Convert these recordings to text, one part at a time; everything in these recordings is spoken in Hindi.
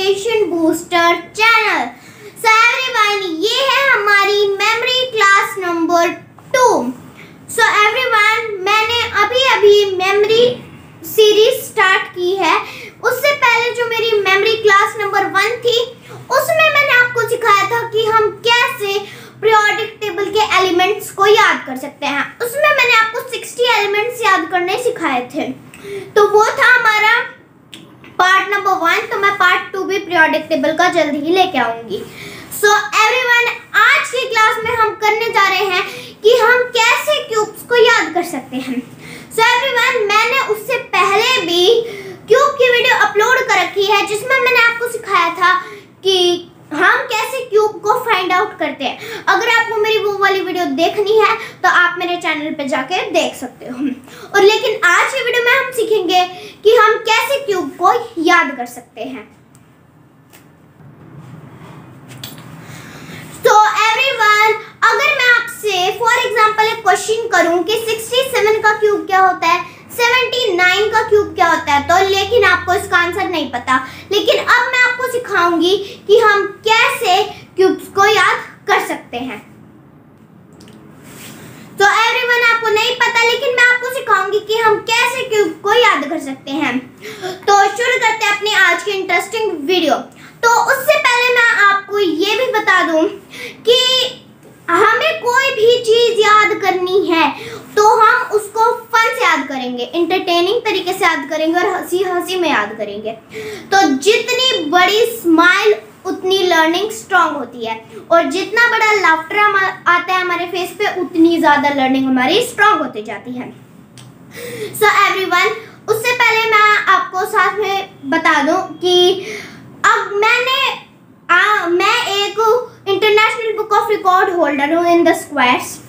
Education booster channel. So everyone, ये है हमारी memory class number 2। So everyone, मैंने अभी मेमोरी सीरीज स्टार्ट की है। उससे पहले जो मेरी मेमोरी क्लास नंबर 1 थी, उसमें मैंने आपको सिखाया था कि हम कैसे पीरियोडिक टेबल के एलिमेंट्स को याद कर सकते हैं। उसमें मैंने आपको 60 एलिमेंट्स याद करने सिखाए थे। तो वो था हमारा पार्ट नंबर 1। तो मैं पार्ट 2 भी पीरियोडिक टेबल का जल्द ही लेके आऊंगी। सो एवरीवन, आज की क्लास में हम करने जा रहे हैं कि हम कैसे क्यूब्स को याद कर सकते हैं। सो एवरीवन, मैंने उससे पहले भी क्यूब की वीडियो अपलोड कर रखी है, जिसमें मैंने आपको सिखाया था कि हम कैसे क्यूब को फाइंड आउट करते हैं। अगर आपको मेरी वो वाली वीडियो देखनी है तो आप मेरे चैनल पे जाके देख सकते हो। और लेकिन आज की वीडियो में हम सीखेंगे कि हम कैसे क्यूब को याद कर सकते हैं। तो एवरीवन, अगर मैं आपसे फॉर एग्जांपल एक क्वेश्चन करूं कि 67 का क्यूब क्या होता है, 79 का क्यूब क्या होता है, तो लेकिन आपको इसका आंसर नहीं पता। लेकिन अब मैं आपको सिखाऊंगी कि हम कैसे क्यूब्स को याद कर सकते हैं। तो एवरीवन, आपको नहीं पता, लेकिन मैं आपको सिखाऊंगी कि हम कैसे क्यूब को याद कर सकते हैं। तो शुरू करते हैं अपनी आज की इंटरेस्टिंग वीडियो। तो उससे पहले मैं आपको ये भी बता दूं कि हमें कोई भी चीज याद करनी है तो हम उसको फन से याद करेंगे, एंटरटेनिंग तरीके से याद करेंगे और हंसी हंसी में याद करेंगे। तो जितनी बड़ी स्माइल उतनी लर्निंग स्ट्रांग होती है, और जितना बड़ा लाफ्टर आता है हमारे फेस पे, उतनी ज्यादा लर्निंग हमारी स्ट्रांग होती जाती है। सो एवरीवन, उससे पहले मैं आपको साथ में बता दूं कि अब मैं एक international book of record holder हूँ इन द स्क्वायर्स।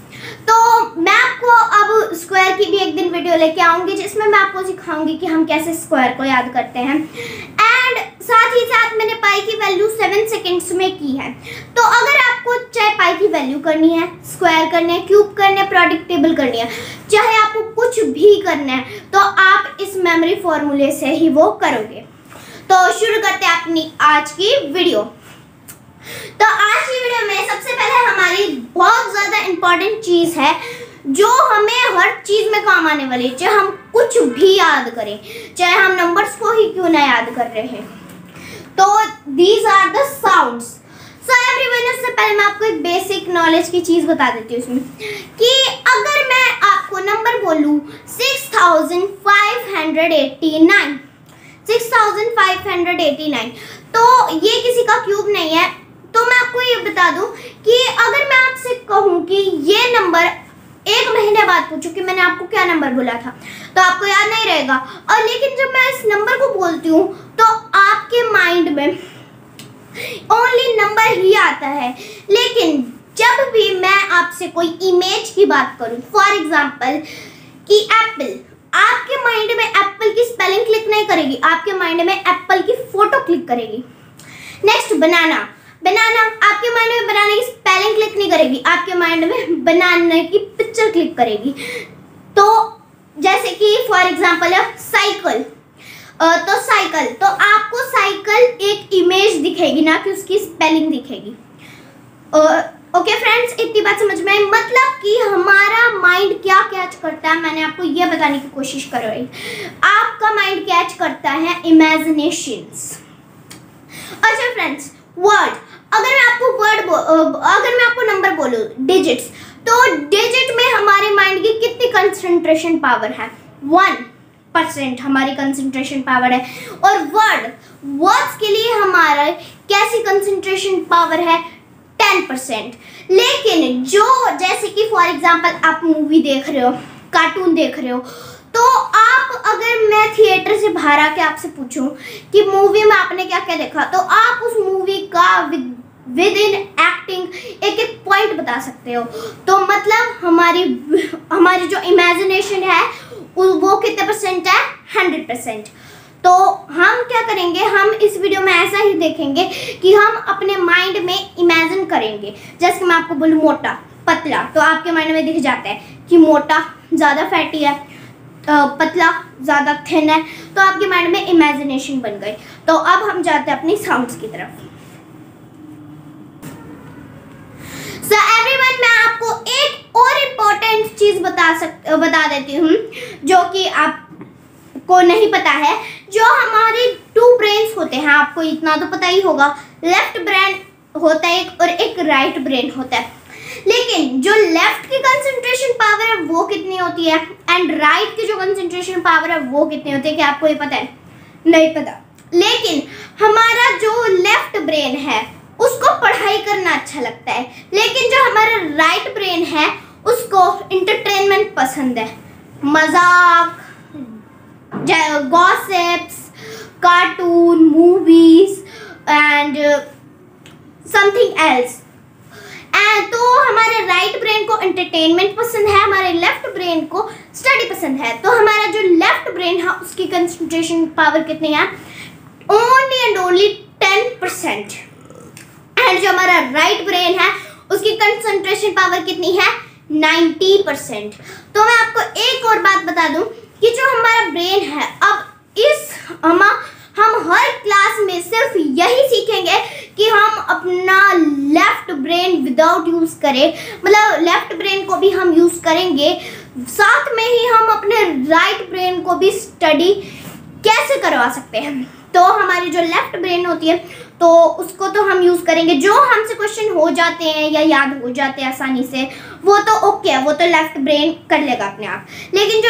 तो मैं आपको अब स्क्वायर की भी एक दिन वीडियो लेके आऊंगी, जिसमें मैं आपको सिखाऊंगी कि हम कैसे स्क्वायर को याद करते हैं। एंड साथ ही साथ मैंने पाई की वैल्यू 7 सेकेंड्स में की है। तो अगर आपको चाहे पाई की वैल्यू करनी है, स्क्वायर करने है, क्यूब करने, पीरियोडिक टेबल करनी है, चाहे आपको कुछ भी करना है, तो आप इस मेमोरी फॉर्मूले से ही वो करोगे। तो शुरू करते हैं अपनी आज की वीडियो। तो आज की वीडियो में सबसे पहले हमारी बहुत ज़्यादा इम्पोर्टेंट चीज़ है जो हमें हर चीज़ में काम आने वाली है, चाहे हम कुछ भी याद करें, चाहे हम नंबर्स को ही क्यों ना याद कर रहे हैं। तो these are the sounds. So everyone, उससे पहले मैं आपको एक बेसिक नॉलेज की चीज़ बता देती हूँ इसमें कि अगर मैं आपको नंबर बोलूँ 6589, तो ये किसी का क्यूब नहीं है। तो मैं आपको ये बता दूं कि अगर मैं आपसे कहूं कि ये नंबर 1 महीने बाद पूछूं कि मैंने आपको क्या नंबर बोला था, तो आपको याद नहीं रहेगा। और लेकिन जब मैं इस नंबर को बोलती हूँ तो आपके माइंड में ओनली नंबर ही आता है। लेकिन जब भी मैं आपसे कोई इमेज की बात करूं, फॉर एग्जाम्पल कि एप्पल, आपके माइंड में एप्पल की स्पेलिंग क्लिक नहीं करेगी, आपके माइंड में एप्पल की फोटो क्लिक करेगी। नेक्स्ट, बनाना, आपके माइंड में बनाने की स्पेलिंग क्लिक नहीं करेगी, आपके माइंड में बनाने की पिक्चर क्लिक करेगी। तो जैसे कि फॉर एग्जांपल साइकिल, तो आपको साइकिल एक इमेज दिखेगी, ना कि उसकी स्पेलिंग दिखेगी। ओके फ्रेंड्स, इतनी बात समझ में आई। मतलब कि हमारा माइंड क्या कैच करता है, मैंने आपको यह बताने की कोशिश कर रही। आपका माइंड कैच करता है इमेजिनेशंस। अच्छा फ्रेंड्स, वर्ड, अगर मैं आपको नंबर बोलूं डिजिट्स, तो डिजिट में हमारे माइंड की कितनी कंसंट्रेशन पावर है? 1% हमारी कंसंट्रेशन पावर है। और वर्ड्स के लिए हमारा कैसी कंसंट्रेशन पावर है? 10%। लेकिन जो जैसे कि फॉर एग्जांपल आप मूवी देख रहे हो, कार्टून देख रहे हो, तो आप, अगर मैं थिएटर से बाहर आके आपसे पूछूं कि मूवी में आपने क्या क्या देखा, तो आप उस मूवी का विद इन एक्टिंग एक पॉइंट बता सकते हो। तो मतलब हमारी जो इमेजिनेशन है वो कितने परसेंट है? 100%। तो हम क्या करेंगे, हम इस वीडियो में ऐसा ही देखेंगे कि हम अपने माइंड में इमेजिन करेंगे। जैसे मैं आपको बोलूँ मोटा, पतला, तो आपके माइंड में दिख जाता है कि मोटा ज़्यादा फैटी है, पतला, ज़्यादा थिन है, तो आपके माइंड में इमेजिनेशन बन गई। तो अब हम जाते हैं अपनी साउंड्स की तरफ। So everyone, मैं आपको एक और इम्पोर्टेंट चीज़ बता देती हूँ जो कि आपको नहीं पता है। जो हमारे 2 ब्रेन्स होते हैं, आपको इतना तो पता ही होगा, लेफ्ट ब्रेन होता है एक और एक राइट ब्रेन होता है। लेकिन जो लेफ्ट की कंसंट्रेशन पावर है वो कितनी होती है एंड राइट की जो कंसंट्रेशन पावर है वो कितनी होती है, क्या आपको ये पता है? नहीं पता। लेकिन हमारा जो लेफ्ट ब्रेन है उसको पढ़ाई करना अच्छा लगता है, लेकिन जो हमारा राइट ब्रेन है उसको इंटरटेनमेंट पसंद है, मजाक, gossips, cartoon, movies and something else. तो हमारे राइट ब्रेन को एंटरटेनमेंट पसंद है, हमारे लेफ्ट ब्रेन को स्टडी पसंद है। तो हमारा जो लेफ्ट ब्रेन है उसकी कंसंट्रेशन पावर कितनी है? Only and only 10%। एंड जो हमारा राइट ब्रेन है उसकी कंसंट्रेशन पावर कितनी है? 90%। तो मैं आपको एक और बात बता दूं कि जो हमारा ब्रेन है, अब हम हर क्लास में सिर्फ यही सीखेंगे कि हम अपना लेफ्ट ब्रेन विदाउट यूज करें, मतलब लेफ्ट ब्रेन को भी हम यूज करेंगे, साथ में ही हम अपने राइट ब्रेन को भी स्टडी कैसे करवा सकते हैं। तो हमारी जो लेफ्ट ब्रेन होती है तो उसको तो हम यूज़ करेंगे, जो हमसे क्वेश्चन हो जाते हैं या याद हो जाते हैं आसानी से वो तो ओके है, वो तो लेफ्ट ब्रेन कर लेगा अपने आप। लेकिन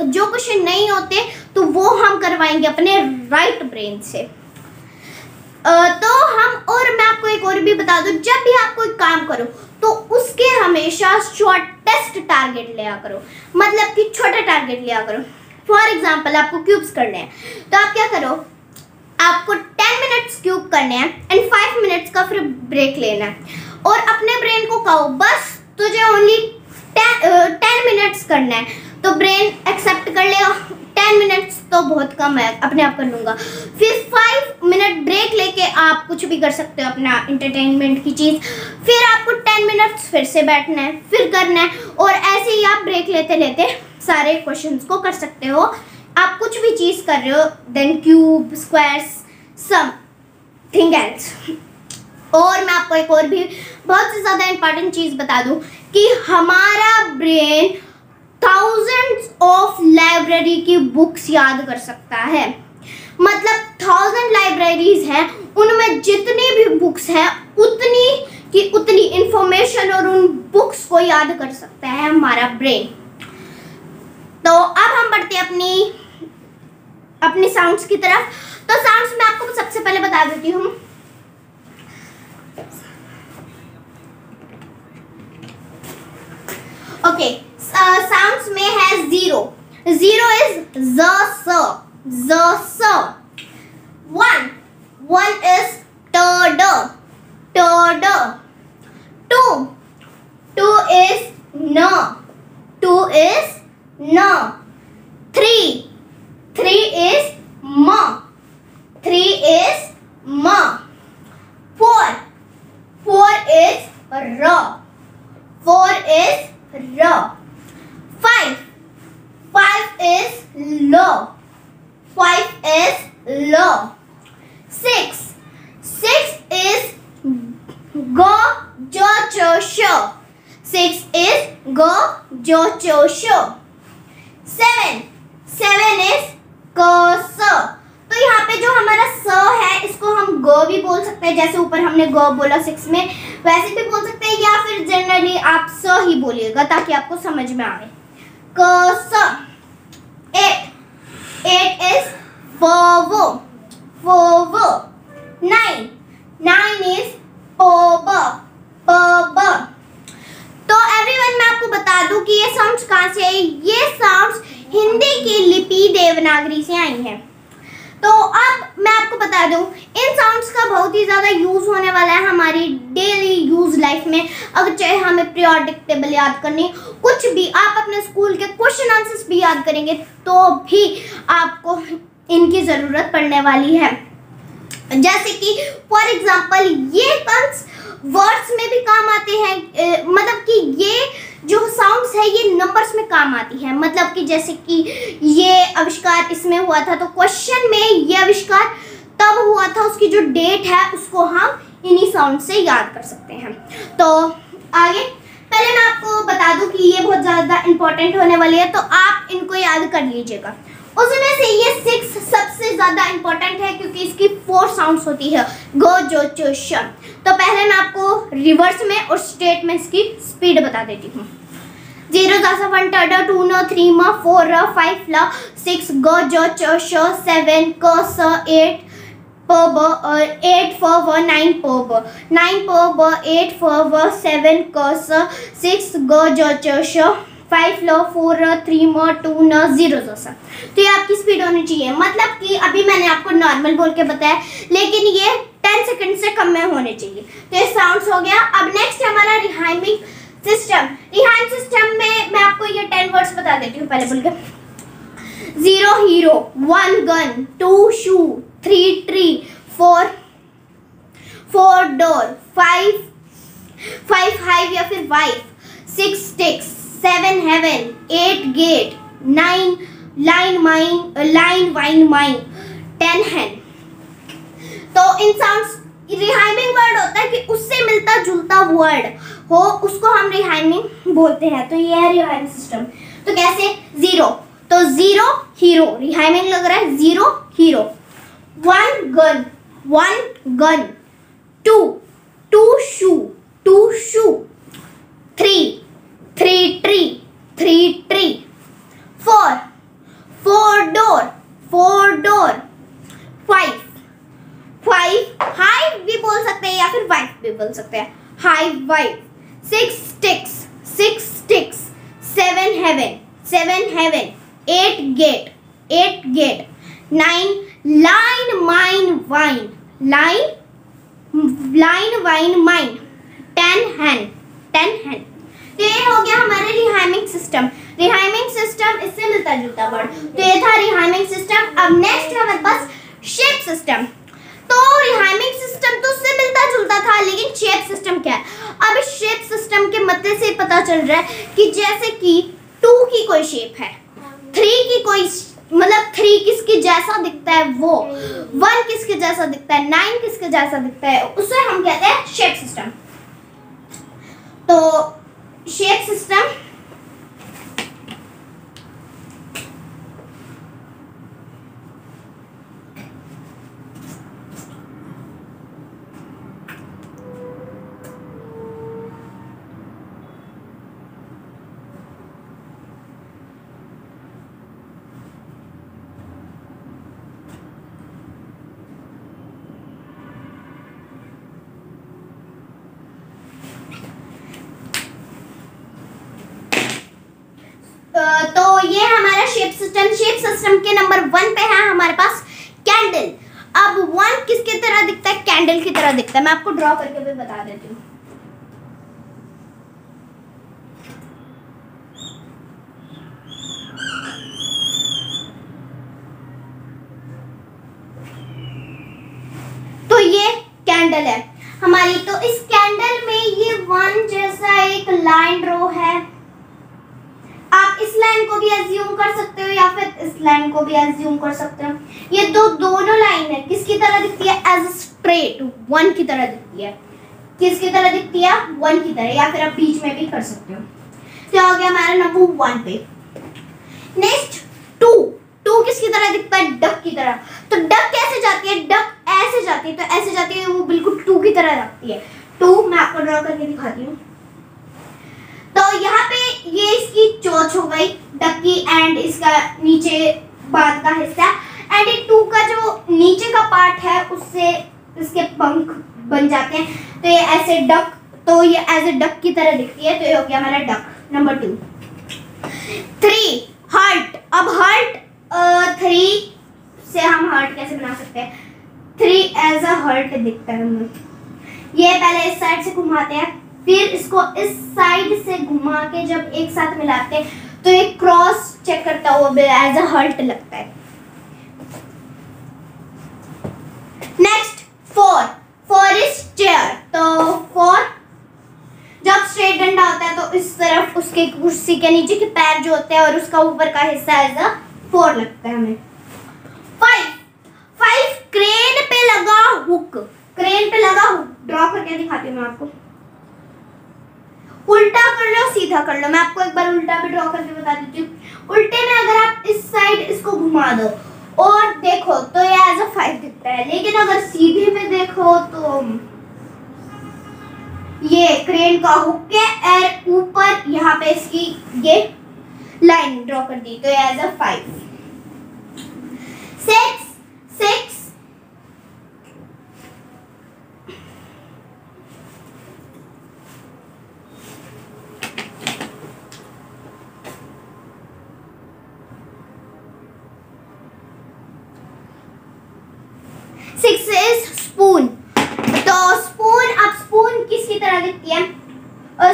जो क्वेश्चन नहीं होते तो वो हम करवाएंगे अपने राइट ब्रेन से। तो मैं आपको एक और भी बता दूं, जब भी आप कोई काम करो तो उसके हमेशा शॉर्टेस्ट टारगेट लिया करो, मतलब कि छोटा टारगेट लिया करो। फॉर एग्जाम्पल आपको क्यूब्स करने हैं तो आप क्या करो, आपको 10 मिनट्स क्यूब करने हैं एंड 5 मिनट्स का फिर ब्रेक लेना है और अपने ब्रेन को कहो बस तुझे ओनली 10 मिनट्स करना है, तो ब्रेन एक्सेप्ट कर लेगा। 10 मिनट्स तो बहुत कम है, अपने आप कर लूँगा। फिर 5 मिनट ब्रेक लेके आप कुछ भी कर सकते हो अपना इंटरटेनमेंट की चीज़, फिर आपको 10 मिनट्स फिर से बैठना है, फिर करना है, और ऐसे ही आप ब्रेक लेते लेते सारे क्वेश्चंस को कर सकते हो। आप कुछ भी चीज़ कर रहे हो, then cube, squares, something else. और मैं आपको एक और भी बहुत ही ज़्यादा इंपॉर्टेंट चीज़ बता दूं कि हमारा ब्रेन थाउजेंड्स ऑफ लाइब्रेरी की बुक्स याद कर सकता है, मतलब 1000 लाइब्रेरीज हैं, उनमें जितनी भी बुक्स हैं उतनी की उतनी इंफॉर्मेशन और उन बुक्स को याद कर सकता है हमारा ब्रेन। तो अब हम बढ़ते हैं अपनी साउंड्स की तरफ। तो साउंड्स में आपको सबसे पहले बता देती हूँ। ओके, साउंड्स में है 0 इज ज स। 1 इज ट ड। 2 इज न इज न। 3 is म 3 is म। 4 is raw 4 is raw. 5 is ल 5 is ल। 6 is ग ज च श 6 is ग ज च श। 7 is क स। तो यहाँ पे जो हमारा स है इसको हम ग भी बोल सकते हैं, जैसे ऊपर हमने ग बोला 6 में, वैसे भी बोल सकते हैं, या फिर जनरली आप स ही बोलिएगा ताकि आपको समझ में आए। क स। 8 is व 9 is प। तो एवरीवन, मैं आपको बता दूं कि ये साउंड्स कहाँ से आई। ये साउंड्स हिंदी की लिपि देवनागरी से आई हैं। तो अब मैं आपको बता दूं, इन साउंड्स का बहुत ही ज़्यादा यूज़ होने वाला है हमारी डेली यूज़ लाइफ में। अगर चाहे हमें पीरियोडिक टेबल याद करनी, कुछ भी, आप अपने स्कूल के क्वेश्चन आंसर्स भी याद करेंगे तो भी आपको इनकी ज़रूरत पड़ने वाली है। जैसे कि फॉर एग्जाम्पल ये टर्म्स वर्ड्स में भी काम आते हैं, मतलब कि ये जो साउंड्स है ये नंबर्स में काम आती है। मतलब कि जैसे कि ये आविष्कार इसमें हुआ था, तो क्वेश्चन में ये आविष्कार तब हुआ था, उसकी जो डेट है उसको हम इन्हीं साउंड से याद कर सकते हैं। तो आगे पहले मैं आपको बता दूं कि ये बहुत ज़्यादा इंपॉर्टेंट होने वाली है, तो आप इनको याद कर लीजिएगा। उसमें से ये 6 सबसे ज़्यादा इंपॉर्टेंट है क्योंकि इसकी 4 साउंड्स होती है, गो जो च श। तो पहले मैं आपको रिवर्स में और स्टेट में इसकी स्पीड बता देती हूँ। 0 10 1 2 2 9 3 4 5 6 गो जो च श 7 क स 8 प ब 8 फ व 9 प ब 9 प ब 8 फ व 7 क स 6 ग ज च श 5 ल 4 3 म 2 न 0 जैसा। तो ये आपकी स्पीड होनी चाहिए। मतलब कि अभी मैंने आपको नॉर्मल बोल के बताया, लेकिन ये 10 सेकंड से कम में होने चाहिए। तो ये साउंड्स हो गया। अब नेक्स्ट हमारा रिहाइमिंग सिस्टम। रिहाइम सिस्टम में मैं आपको ये 10 वर्ड्स बता देती हूँ पहले बोल के। 0 hero, 1 gun, 2 shoe, 3 tree, 4 door, 5 hive या फिर wife, 6 sticks, 7 heaven, 8 gate, 9 line wine mine, 10 hen. तो इन साउंड्स रिहाइमिंग वर्ड होता है कि उससे मिलता जुलता वर्ड हो, उसको हम रिहाइमिंग बोलते हैं। तो ये है रिहाइमिंग सिस्टम। तो कैसे? 0, तो 0 हीरो, रिहाइमिंग लग रहा है 0 हीरो। 1 गन, 2 शू, 2 शू, 3 ट्री, 4 डोर, 5 हाइव भी बोल सकते हैं या फिर वाइफ भी बोल सकते हैं, hive wife. 6 sticks, 7 heaven, 8 gate, 9 line wine mine, 10 hen. तो ये हो गया हमारे रिहाइमिंग सिस्टम। रिहाइमिंग सिस्टम इससे मिलता जुलता वर्ड। तो ये था रिहाइमिंग सिस्टम। अब नेक्स्ट है हमारे पास शेप सिस्टम। तो रिहाइमिंग सिस्टम तो उससे मिलता जुलता था, लेकिन शेप सिस्टम क्या है? अब इस शेप सिस्टम के मतलब से पता चल रहा है कि जैसे कि 2 की कोई शेप है, 3 की कोई, मतलब 3 किसके जैसा दिखता है वो, 1 किसके जैसा दिखता है, 9 किसके जैसा दिखता है, उसे हम कहते हैं शेप सिस्टम। तो शेप सिस्टम तो ये हमारा शेप सिस्टम के नंबर 1 पे है हमारे पास कैंडल। अब 1 किसकी तरह दिखता है? कैंडल की तरह दिखता है। मैं आपको ड्रॉ करके भी बता देती हूँ। तो ये कैंडल है हमारी। तो इस कैंडल में ये 1 जैसा एक लाइन ड्रॉ है। आप इस लाइन को भी एज्यूम कर सकते हो या फिर इस लाइन को भी एज्यूम कर सकते हो। ये दोनों लाइन है, किसकी तरह दिखती है? एज स्ट्रेट 1 की तरह दिखती है। किसकी तरह दिखती है? 1 की तरह, या फिर आप बीच में भी कर सकते हो। तो हो गया हमारा नंबर 1 पे। नेक्स्ट 2 किसकी तरह दिखता है? डक की तरह। तो डक कैसे जाती है? डक ऐसे जाती है, तो ऐसे जाती है, वो बिल्कुल 2 की तरह लगती है। 2 मैं आपको ड्रॉ करके दिखाती हूँ। तो यहाँ पे ये इसकी चोंच हो गई डक की, एंड इसका नीचे बाद का हिस्सा, एंड ये 2 का जो नीचे का पार्ट है उससे इसके पंख बन जाते हैं। तो ये ऐसे डक, तो ये एज ए डक की तरह दिखती है। तो ये हो गया हमारा डक नंबर 2। 3 हर्ट। अब हर्ट 3 से हम हर्ट कैसे बना सकते हैं? 3 एज अ हर्ट दिखता है। ये पहले इस साइड से घुमाते हैं, फिर इसको इस साइड से घुमा के जब एक साथ मिलाते हैं तो एक क्रॉस चेक करता हुआ एज अ हर्ट लगता है। Next 4 is chair. तो 4 जब स्ट्रेट डंडा होता है तो इस तरफ उसके उसके कुर्सी के नीचे के पैर जो होते हैं और उसका ऊपर का हिस्सा एज अ 4 लगता है हमें। 5 क्रेन पे लगा हुक, क्रेन पे लगा हुक ड्रॉ करके दिखाती हूँ मैं आपको। उल्टा कर लो सीधा कर लो, मैं आपको एक बार उल्टा भी ड्रॉ करके बता देती हूँ। उल्टे में अगर आप इस साइड इसको घुमा दो और देखो तो ये एज अ 5 दिखता है, लेकिन अगर सीधे में देखो तो ये क्रेन का हुक के और ऊपर यहाँ पे इसकी ये लाइन ड्रॉ कर दी तो ये एज अ 5। 6 is spoon. तो स्पून, अब स्पून किसकी तरह दिखती है?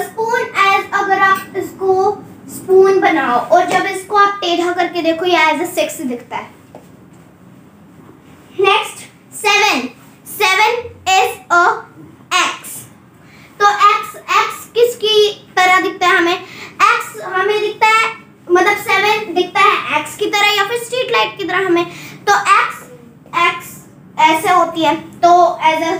स्पून एज अगर आप इसको स्पून बनाओ और जब इसको आप टेढ़ा करके देखो ये एज अ 6 दिखता है। Next 7 is a x. तो एक्स किसकी तरह दिखता है हमें? एक्स हमें दिखता है, मतलब 7 दिखता है एक्स की तरह या फिर स्ट्रीट लाइट की तरह हमें। तो एक्स ऐसे होती है तो एज अ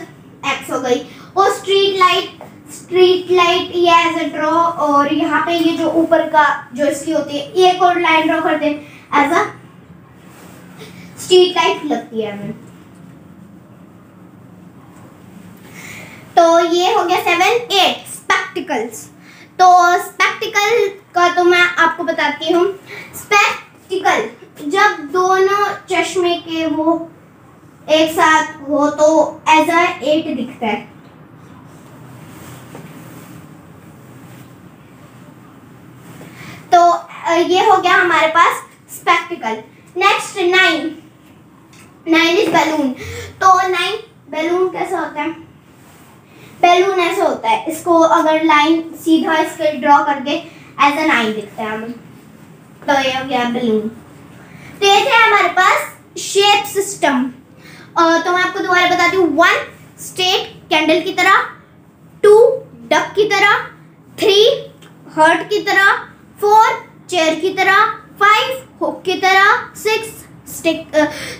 एक्स हो गई। और स्ट्रीट लाइट ये एज अ ड्रॉ, और यहाँ पे ये जो ऊपर का जो इसकी होती है एक और लाइन ड्रॉ कर दे एज अ स्ट्रीट लाइट लगती है हमें। तो ये हो गया 7। 8 स्पेक्टिकल्स। तो स्पेक्टिकल का तो मैं आपको बताती हूँ। स्पेक्टिकल जब दोनों चश्मे के वो एक साथ हो तो एज अ 8 दिखता है। तो ये हो गया हमारे पास स्पेक्टिकल। Next 9 is balloon. तो 9 बैलून कैसा होता है? बैलून ऐसा होता है, इसको अगर लाइन सीधा इसके ड्रॉ करके एज अ 9 दिखता है हमें। तो ये हो गया बैलून। तो ये थे हमारे पास शेप सिस्टम। तो मैं आपको दोबारा बताती हूँ। 1 स्टेट कैंडल की तरह, 2 डक की तरह, 3 हर्ट की तरह, 4 चेयर की तरह, 5 हुक की तरह,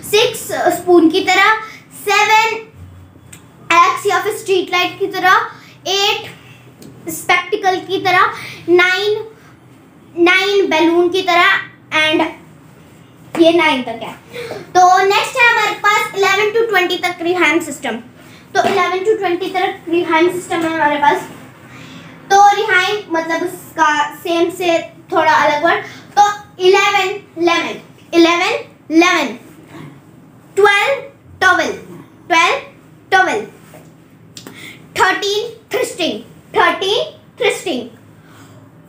6 स्पून की तरह, 7 एक्स या फिर स्ट्रीट लाइट की तरह, 8 स्पेक्टिकल की तरह, 9 बैलून की तरह एंड ये 9 तक है। तो नेक्स्ट है हमारे पास 11 to 20 तक रिहाइम सिस्टम। तो 11 to 20 तक रिहाइम सिस्टम है हमारे पास। तो रिहाइम मतलब उसका सेम से थोड़ा अलग वर्ड। तो 11 lemon, 11 lemon, 12 towel, 12 towel, 13 थ्रिस्टिंग, 13 थ्रिस्टिंग,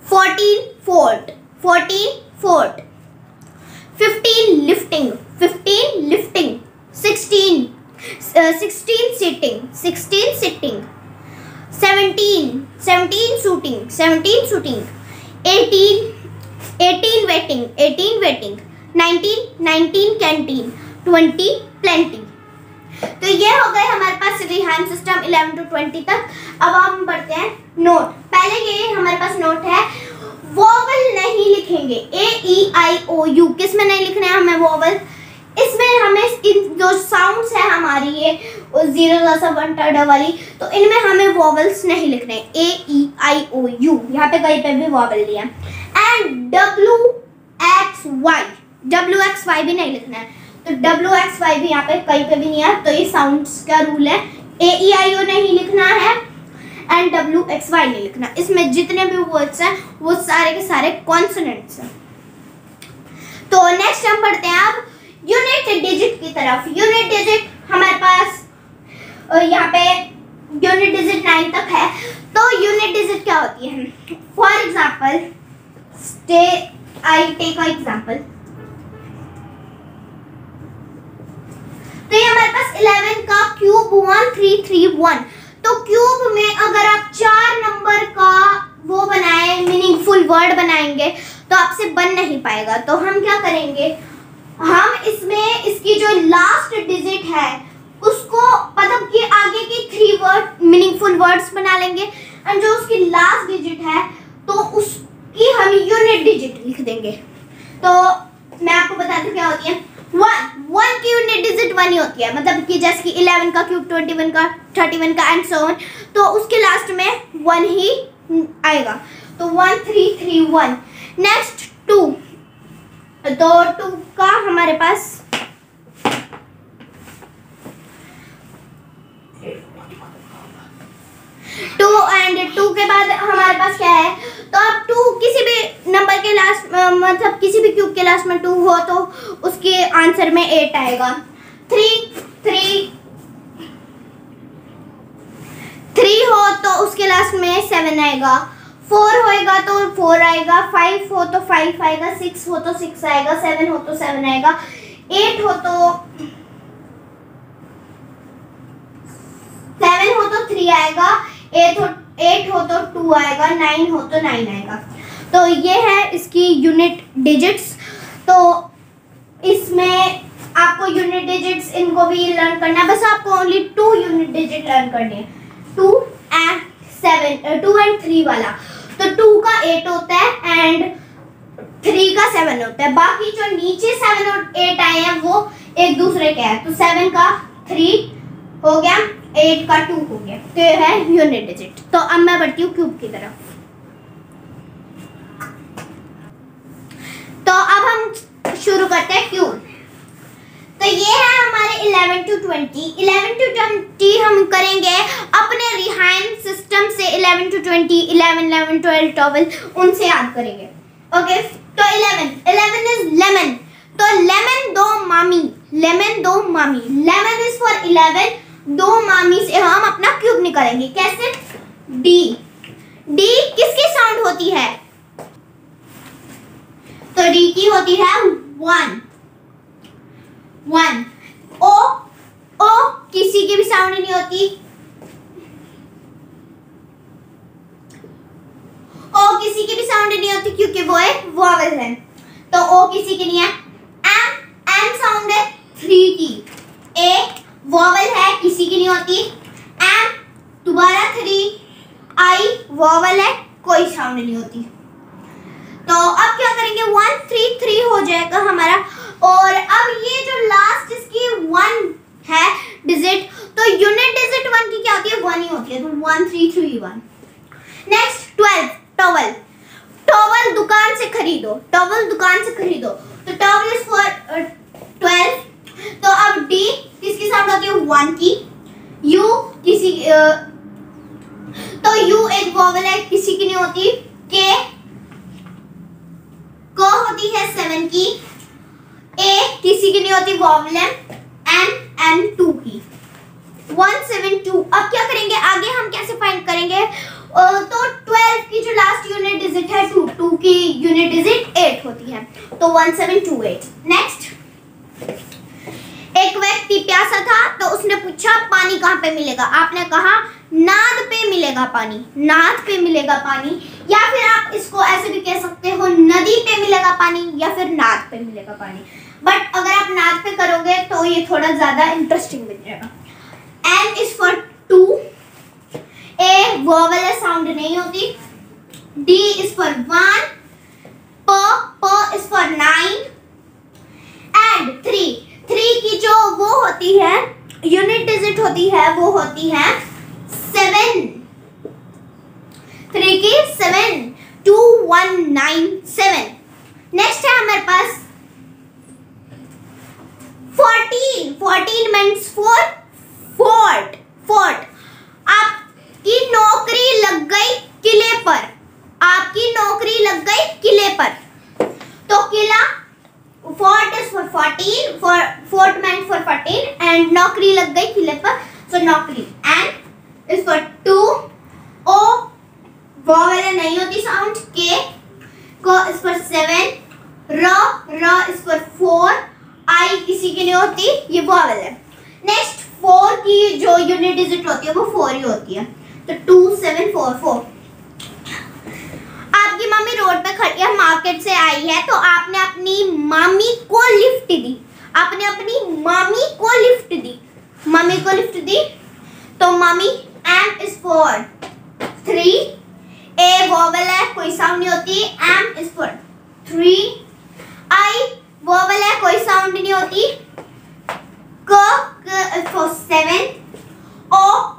14 fort, 14 fort, 15 lifting, 15 lifting, 16 sitting, 16 sitting, 17 shooting, 17 shooting, 18 waiting, 18 waiting, 19 canteen, 20 plenty. तो ये हो गए हमारे पास रिहाइम सिस्टम 11 to 20 तक। अब हम बढ़ते हैं नोट। पहले ये हमारे पास नोट है, वोवल नहीं लिखेंगे। ए ई आई ओ यू किस में नहीं लिखना है हमें वोवल? इसमें हमें इन जो साउंड्स है हमारी ये 0 1 टर्ड वाली, तो इनमें हमें वोवल्स नहीं लिखने। ए ई आई ओ यू यहाँ पे कहीं पे भी वोवल लिया। एंड डब्ल्यू एक्स वाई भी नहीं लिखना है। तो डब्ल्यू एक्स वाई भी यहाँ पे कहीं पे भी नहीं है। तो ये साउंड्स का रूल है। ए ई आई ओ नहीं लिखना है एंड डब्ल्यू एक्स वाई नहीं लिखना। इसमें जितने भी वर्ड्स हैं वो सारे के सारे कॉन्सोनेंट्स हैं। तो नेक्स्ट हम पढ़ते हैं अब यूनिट डिजिट की तरफ। यूनिट डिजिट हमारे पास यहाँ पे यूनिट डिजिट 9 तक है। तो यूनिट डिजिट क्या होती है? For example I take a example. तो ये हमारे पास 11 का क्यूब 1331। तो क्यूब में अगर आप 4 नंबर का वो बनाए मीनिंगफुल वर्ड बनाएंगे तो आपसे बन नहीं पाएगा। तो हम क्या करेंगे, हम इसमें इसकी जो लास्ट डिजिट है उसको मतलब कि आगे की 3 वर्ड मीनिंगफुल वर्ड्स बना लेंगे एंड जो उसकी लास्ट डिजिट है तो कि हम यूनिट डिजिट लिख देंगे। तो मैं आपको बताती हूँ क्या होती है। वन की यूनिट डिजिट 1 ही होती है, मतलब कि जैसे कि 11 का क्यूब, 21 का, 31 का एंड सो ऑन, तो उसके लास्ट में 1 ही आएगा। तो 1 3 3 1। नेक्स्ट 2, तो 2 का हमारे पास 2 एंड 2 के बाद हमारे पास क्या है। तो अब 2 किसी भी नंबर के लास्ट मतलब किसी भी क्यूब के लास्ट में 2 हो तो उसके आंसर में 8 आएगा। 3 हो तो उसके लास्ट में 7 आएगा। 4 होएगा तो 4 आएगा। 5 हो तो 5 आएगा। 6 हो तो 6 आएगा। 7 हो तो 7 आएगा। 8 हो तो 7 हो तो 3 आएगा। 8 हो तो 2 आएगा। 9 हो तो 9 आएगा। तो ये है इसकी यूनिट डिजिट्स। तो इसमें आपको यूनिट डिजिट्स इनको भी लर्न करना है, बस आपको ओनली 2 यूनिट डिजिट लर्न करने हैं, 2 एंड 3 वाला। तो 2 का 8 होता है एंड 3 का 7 होता है। बाकी जो नीचे 7 और 8 आए हैं वो एक दूसरे के हैं। तो 7 का 3 हो गया, 8 का 2 हो गया। तो ये है यूनिट डिजिट। तो अब मैं बढ़ती हूँ क्यूब की तरफ। तो अब हम शुरू करते हैं क्यूब। तो ये है हमारे 11 to 20। 11 to 20 हम करेंगे अपने रिहाइन सिस्टम से। 11 to 20, 11, 11, 12, 12 उनसे याद करेंगे। ओके, तो 11 इज लेमन। तो लेमन दो मामी, लेमन दो मामी। लेमन इज फॉर 11, 2 मामी से हम अपना क्यूब निकालेंगे। कैसे? डी। डी किसकी साउंड होती है? तो डी की होती है 1। ओ, ओ किसी की भी साउंड नहीं होती। ओ किसी की भी साउंड नहीं होती क्योंकि वो एक वॉवल है। तो ओ किसी की नहीं है। एम साउंड है 3 की। ए वॉवल है, किसी की नहीं होती। एम दोबारा 3। आई वॉवल है, कोई साउंड नहीं होती। तो अब क्या करेंगे? 1 3 3 हो जाएगा हमारा। और अब ये जो लास्ट इसकी 1 है डिजिट, तो यूनिट डिजिट 1 की क्या होती है? 1 ही होती है। तो 1 3 3 1। Next 12, towel. टॉवल दुकान से खरीदो, टॉवल दुकान से खरीदो। तो टॉवल इज फॉर 12। तो अब डी किसकी साउंड होती है? 1 की। यू किसी तो यू एक वॉवल है, किसी की नहीं होती। के को होती है 7 की। ए किसी की नहीं होती, वॉवल है। एन 2 की। 1 7 2। अब क्या करेंगे आगे? हम कैसे फाइंड करेंगे? तो 12 की जो लास्ट यूनिट डिजिट है 2 की यूनिट डिजिट 8 होती है। तो 1 7 2 8। नेक्स्ट, एक व्यक्ति प्यासा था तो उसने पूछा पानी कहाँ पे मिलेगा? आपने कहा नाद पे मिलेगा पानी, नाद पे मिलेगा पानी। या फिर आप इसको ऐसे भी कह सकते हो, नदी पे मिलेगा पानी या फिर नाद पे मिलेगा पानी। बट अगर आप नाद पे करोगे तो ये थोड़ा ज्यादा इंटरेस्टिंग बन जाएगा। N is for 2। A vowel sound नहीं होती। D is for 1। प इज फॉर 9 एंड 3 की जो वो होती है यूनिट डिजिट होती है वो होती है 7। 3 की 7। 2 1 9 7। नेक्स्ट है हमारे पास 14। 14 मीन्स फॉर फोर्ट। फोर्ट। आपकी नौकरी लग गई किले पर, आपकी नौकरी लग गई किले पर। तो किला, fort is for 14, fort meant for 14 and नौकरी लग गई किले पर, सो नौकरी। And is for 2। O vowel नहीं होती साउंड। के को इज फॉर 7। र इज फॉर 4। आई किसी की नहीं होती, ये वोवेल है। नेक्स्ट 4 की जो यूनिट डिजिट होती है वो 4 ही होती है। तो 2 7 4 4। आपकी मम्मी रोड पे खड़ी है, मार्केट से आई है, तो आपने अपनी मामी को लिफ्ट दी। आपने अपनी मामी को लिफ्ट दी, मम्मी को लिफ्ट दी। तो mummy M is for 3। A vowel है, कोई साउंड नहीं होती। M is for 3। I vowel है, कोई साउंड नहीं होती। क इज फॉर 7। ओ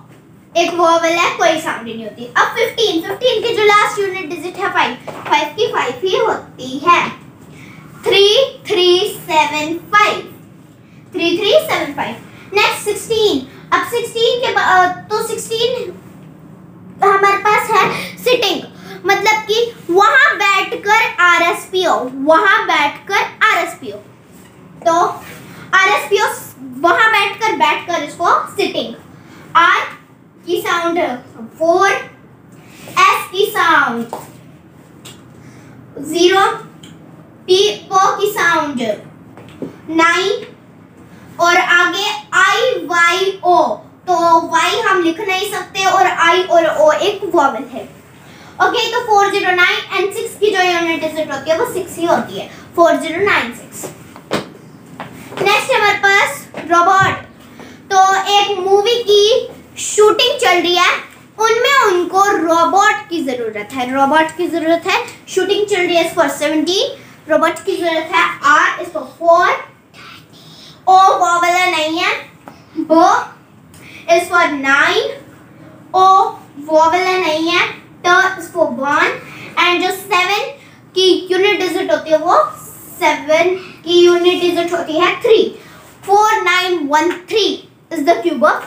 एक वोवेल है, कोई साउंड नहीं होती। अब 15 की जो लास्ट यूनिट डिजिट है 5 की 5 ही होती है। 3375 3375। नेक्स्ट 16। अब 16 के तो 16 हमारे पास है सिटिंग, मतलब कि वहां बैठकर आरएसपीओ, वहां बैठकर आरएसपीओ। तो आरएसपीओ वहां बैठकर इसको सिटिंग। आर की साउंड 4, एस की साउंड 0, पी पो की साउंड 9 और आगे आई वाई ओ। तो वाई हम लिख नहीं सकते और आई और ओ एक वोवेल है। ओके, तो 409 एंड 6 की जो यूनिट डिजिट होती है वो 6 ही होती है, 4096। नेक्स्ट हमारे पास रोबोट। तो एक मूवी की शूटिंग चल रही है, उनमें उनको रोबोट की जरूरत है, रोबोट की जरूरत है। शूटिंग चल रही है फॉर 17, रोबोट की जरूरत है। आर इसको 4, ओ वोवेल नहीं है। बो इज फॉर 9, ओ वोवेल नहीं है। ट इज फॉर 1 एंड जो 7 की यूनिट डिजिट होती है वो 7 की यूनिट डिजिट होती है 3। 4913 is the cube of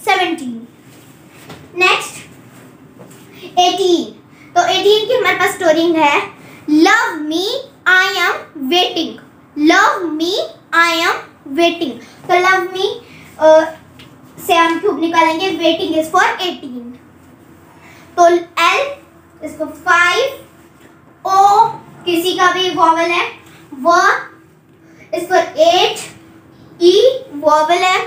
17। Next 18। तो 18 की हमारे पास स्टोरिंग है love me I am waiting, love me I am waiting. तो लव मी से हम क्यूब निकालेंगे, वेटिंग इज फॉर 18। तो एल इसको 5, ओ किसी का भी वोवेल है, व इज फॉर 8, ई वोवेल है,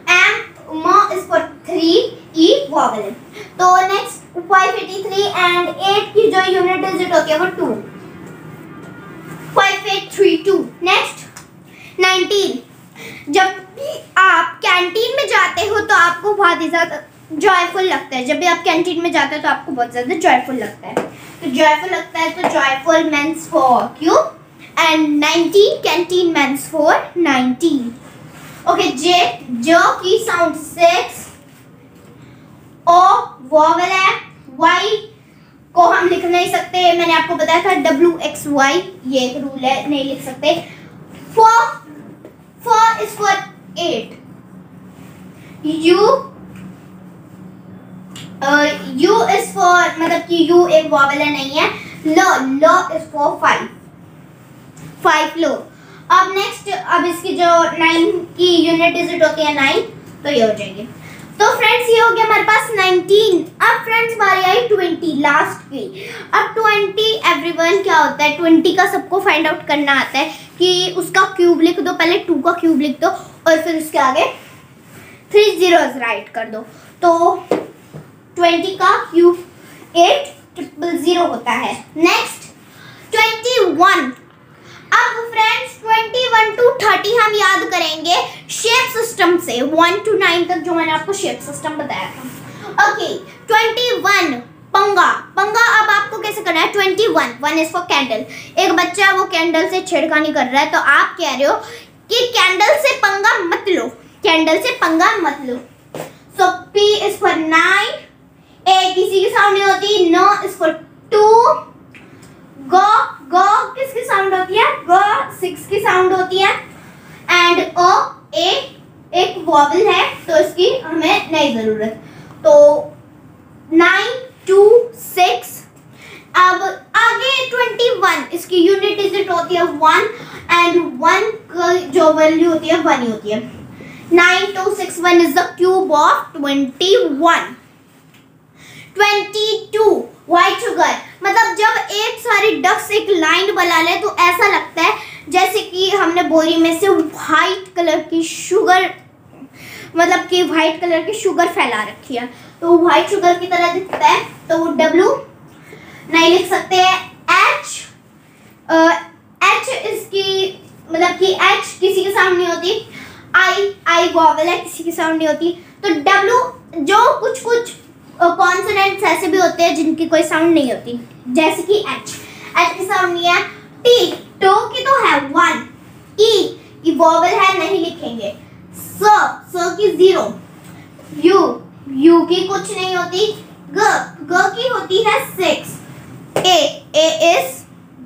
एम म इज फॉर 3, ई वोवेल है। तो नेक्स्ट 583 एंड 8 की जो यूनिट डिजिट होती है वो 2, 5832। नेक्स्ट 19। जब भी आप कैंटीन में जाते हो तो आपको बहुत ही ज़्यादा जॉयफुल लगता है, जब भी आप कैंटीन में जाते हो तो आपको बहुत ज़्यादा जॉयफुल लगता है। तो जॉयफुल लगता है तो joyful means for cube and 19 canteen means for 19। Okay, J जो की साउंड 6, ओ वोवेल है, वाई को हम लिख नहीं सकते, मैंने आपको बताया था WXY ये एक रूल है, नहीं लिख सकते। 4 is for 8, U is for मतलब कि U एक वोवेल नहीं है। लो is for 5 लो। अब नेक्स्ट, अब इसकी जो 9 की यूनिट डिजिट होती है 9, तो ये हो जाएगी। तो फ्रेंड्स ये हो गया हमारे पास 19। अब फ्रेंड्स बारी आई 20 लास्ट की। अब 20 एवरीवन क्या होता है, 20 का सबको फाइंड आउट करना आता है कि उसका क्यूब लिख दो, पहले 2 का क्यूब लिख दो और फिर उसके आगे 3 zeros राइट कर दो। तो 20 का क्यूब 8000 होता है। नेक्स्ट 21। अब फ्रेंड्स 21 to 30 हम याद करेंगे शेप सिस्टम से, 1 to 9 तक जो मैंने आपको शेप सिस्टम बताया था। ओके, 21 पंगा। अब आपको कैसे करना है, 21 1 is for कैंडल। एक बच्चा वो कैंडल से छेड़खानी कर रहा है, तो आप कह रहे हो कि कैंडल से पंगा मत लो, कैंडल से पंगा मत लो। सो P is for 9, A किसी की साउंड नहीं होती, No is for 2, गो किसकी साउंड होती है, गो 6 की साउंड होती है एंड ओ एक वोवेल है तो इसकी हमें नहीं जरूरत। तो 9 2 6। अब आगे 21 इसकी यूनिट डिजिट होती है 1 एंड 1 की जो वैल्यू होती है 1 ही होती है। 9261 is the cube of 21। 22 white sugar, मतलब जब एक सारी डक्स एक लाइन बना ले तो ऐसा लगता है जैसे कि हमने बोरी में से व्हाइट कलर की शुगर, मतलब कि व्हाइट कलर की शुगर फैला रखी है, तो व्हाइट शुगर की तरह दिखता है। तो W नहीं लिख सकते हैं। H इसकी मतलब कि H किसी की साउंड नहीं होती। I वोवेल है, किसी की साउंड नहीं होती। तो W जो कुछ कॉन्सोनेंट्स ऐसे भी होते हैं जिनकी कोई साउंड नहीं होती, जैसे कि एच की साउंड नहीं है। टी टो की तो है 1, ई वोवेल है नहीं लिखेंगे। स की 0, यू की कुछ नहीं होती। ग की होती है 6, ए इज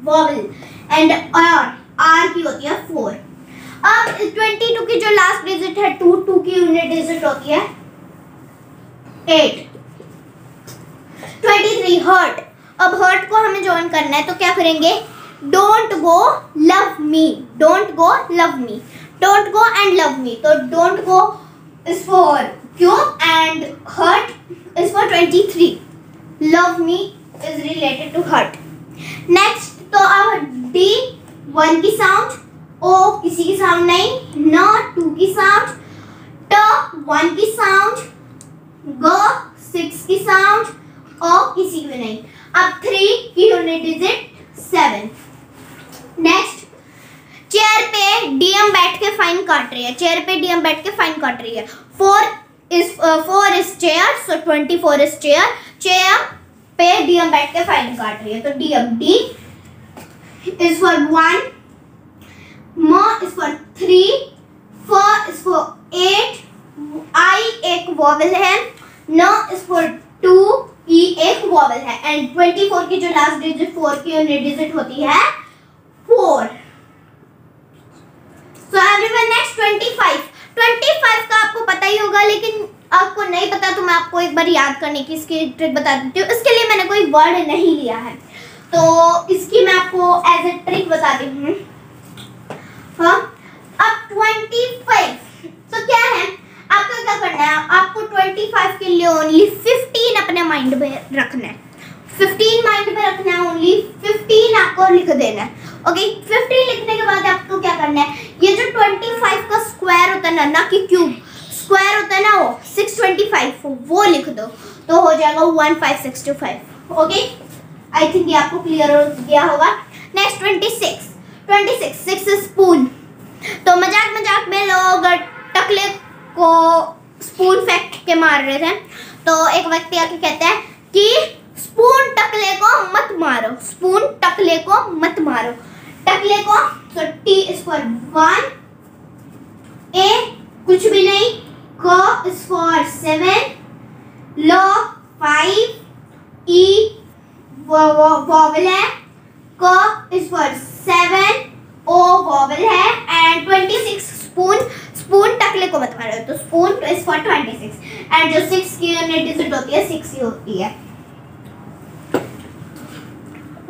वोवेल एंड आर की होती है 4। अब 22 की जो लास्ट डिजिट है 2 की यूनिट डिजिट होती है 8। 23 हर्ट। अब हर्ट को हमें ज्वाइन करना है तो क्या करेंगे, don't go love me, don't go love me, don't go and love me. तो don't go is for cube and hurt is for 23। Love me is related to hurt. Next तो अब डी 1 की साउंड, ओ किसी की साउंड नहीं, न 2 की साउंड, ट 1 की साउंड, ग 6 की साउंड, ओ किसी की भी नहीं। अब 3 की यूनिट डिजिट 7। नेक्स्ट चेयर पे डीएम बैठ के फाइन काट रही है, चेयर पे डीएम बैठ के फाइन काट रही है। 4 is chair, so 24 is chair. Chair पे डीएम बैठ के फाइन काट रही है, तो डीएम डी इज फॉर 1, म इज फॉर 3, फ इज फॉर 8, आई एक वोवेल है, न इज फॉर 2, ई एक वोवेल है एंड 24 की जो लास्ट डिजिट 4 की यूनिट डिजिट होती है 4। सो एवरीवन नेक्स्ट 25 का आपको पता ही होगा, लेकिन आपको नहीं पता तो मैं आपको एक बार याद करने की इसकी ट्रिक बता देती हूँ। इसके लिए मैंने कोई वर्ड नहीं लिया है, तो इसकी मैं आपको एज ए ट्रिक बताती हूँ। हाँ, अब 25 तो क्या है, आपको क्या करना है, आपको 25 के लिए ओनली 15 अपने माइंड में रखना है। 15 माइंड में रखना है, ओनली 15 आपको लिख देना है। ओके, 15 लिखने के बाद आपको क्या करना है, ये जो 25 का स्क्वायर होता है ना कि क्यूब स्क्वायर होता है ना, वो 625 वो लिख दो तो हो जाएगा 15625। ओके, आई थिंक ये आपको क्लियर हो गया होगा। Next 26 6 spoon. तो मजाक में लोग टकले को स्पून फेंक के मार रहे थे, तो एक व्यक्ति आके कहता है कि स्पून टकले को मत मारो, स्पून टकले को मत मारो। टकले को, तो टी इज फॉर 1, ए कुछ भी नहीं, क इज फॉर 7, ल 5, ई वोवेल है, क इज फॉर 7, ओ वोवेल है एंड 26 स्पून टकले को मत मारो, तो स्पून इज फॉर 26 एंड जो 6 की यूनिट डिजिट होती है 6 ही होती है।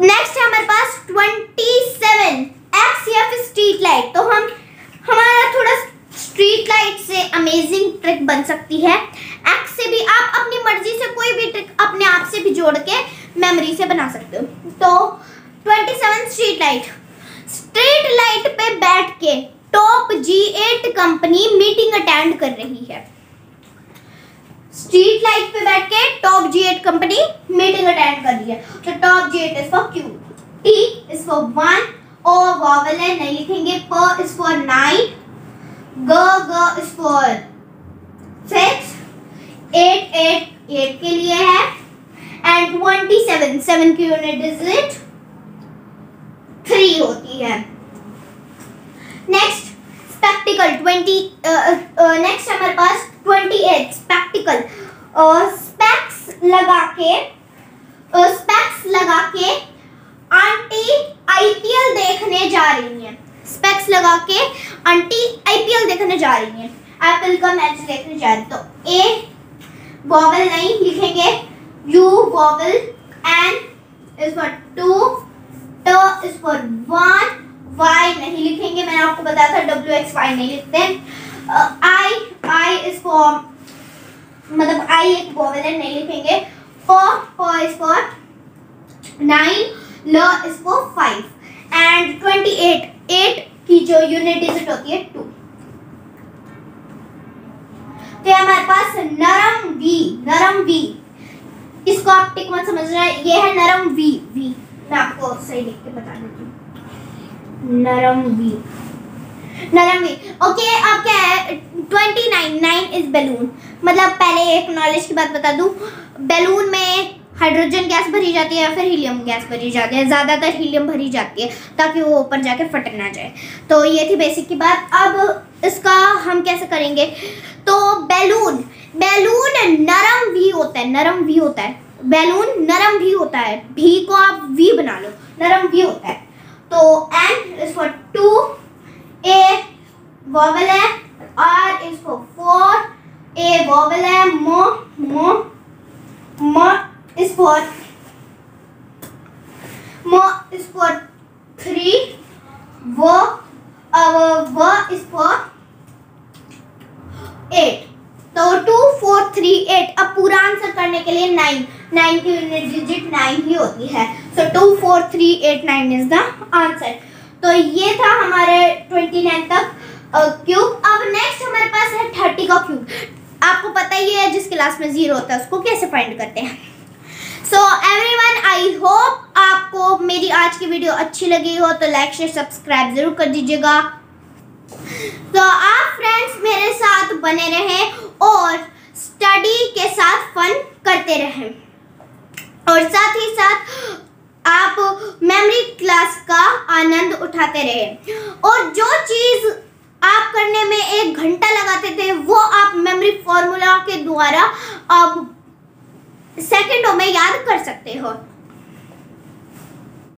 नेक्स्ट है हमारे पास 27 एक्सएफ स्ट्रीट लाइट। तो हमारा थोड़ा स्ट्रीट लाइट से अमेजिंग ट्रिक बन सकती है। एक्स से भी आप अपनी मर्जी से कोई भी ट्रिक अपने आप से भी जोड़ के मेमोरी से बना सकते हो। तो 27 स्ट्रीट लाइट पे बैठ के top G8 company meeting attend कर रही है। स्ट्रीट लाइट पे बैठ के top G8 company meeting attend कर रही है, तो top G8 is for Q, T is for 1, O vowel है नहीं लिखेंगे, P is for 9, G is for 6, 8 के लिए है एंड 27 7 की यूनिट डिजिट 3 होती है। नेक्स्ट स्पेक्टिकल 20 हमारे पास 28 स्पेक्टिकल। स्पेक्स लगा के आंटी आईपीएल देखने जा रही हैं। स्पेक्स लगा के आंटी आईपीएल देखने जा रही हैं, एप्पल का मैच देखने जा रही हैं। तो ए वोवेल नहीं लिखेंगे, U vowel, N is for 2, ट इज फॉर 1, वाई नहीं लिखेंगे, मैंने आपको बताया था WXY नहीं लिखते। आई इज फॉर मतलब आई एक वोवेल है नहीं लिखेंगे, प इज फॉर 9, ल इज फॉर 5 एंड 8 की जो यूनिट डिजिट होती है 2। तो हमारे पास नरम वी, इसको आप टिक मत समझना, ये है नरम वी। मैं आपको सही लिख के बता देती हूँ, नरम वी। ओके, अब क्या है 29 9 इज बैलून। मतलब पहले एक नॉलेज की बात बता दूं, बैलून में हाइड्रोजन गैस भरी जाती है या फिर हीलियम गैस भरी जाती है। ज़्यादातर हीलियम भरी जाती है ताकि वो ऊपर जाके फट ना जाए। तो ये थी बेसिक की बात। अब इसका हम कैसे करेंगे, तो बैलून नरम भी होता है, नरम भी होता है, बैलून नरम भी होता है, भी को आप वी बना लो, नरम भी होता है। तो N is for 2, A vowel है, R is for 4, A vowel है, म is for 3, w is for 8। तो 2 4 3 8। अब पूरा आंसर करने के लिए 9 की यूनिट डिजिट 9 ही होती है। सो 2 4 3 8 9 इज द आंसर। तो ये था हमारे 29 तक क्यूब। अब नेक्स्ट हमारे पास है 30 का क्यूब। आपको पता ही है जिस क्लास में 0 होता है उसको कैसे फाइंड करते हैं। सो एवरीवन, आई होप आपको मेरी आज की वीडियो अच्छी लगी हो, तो लाइक शेयर सब्सक्राइब जरूर कर दीजिएगा। तो आप फ्रेंड्स मेरे साथ बने रहें और स्टडी के साथ फन करते रहें, और साथ ही साथ आप मेमोरी क्लास का आनंद उठाते रहें। और जो चीज़ आप करने में 1 घंटा लगाते थे वो आप मेमोरी फॉर्मूला के द्वारा अब सेकंडों में याद कर सकते हो।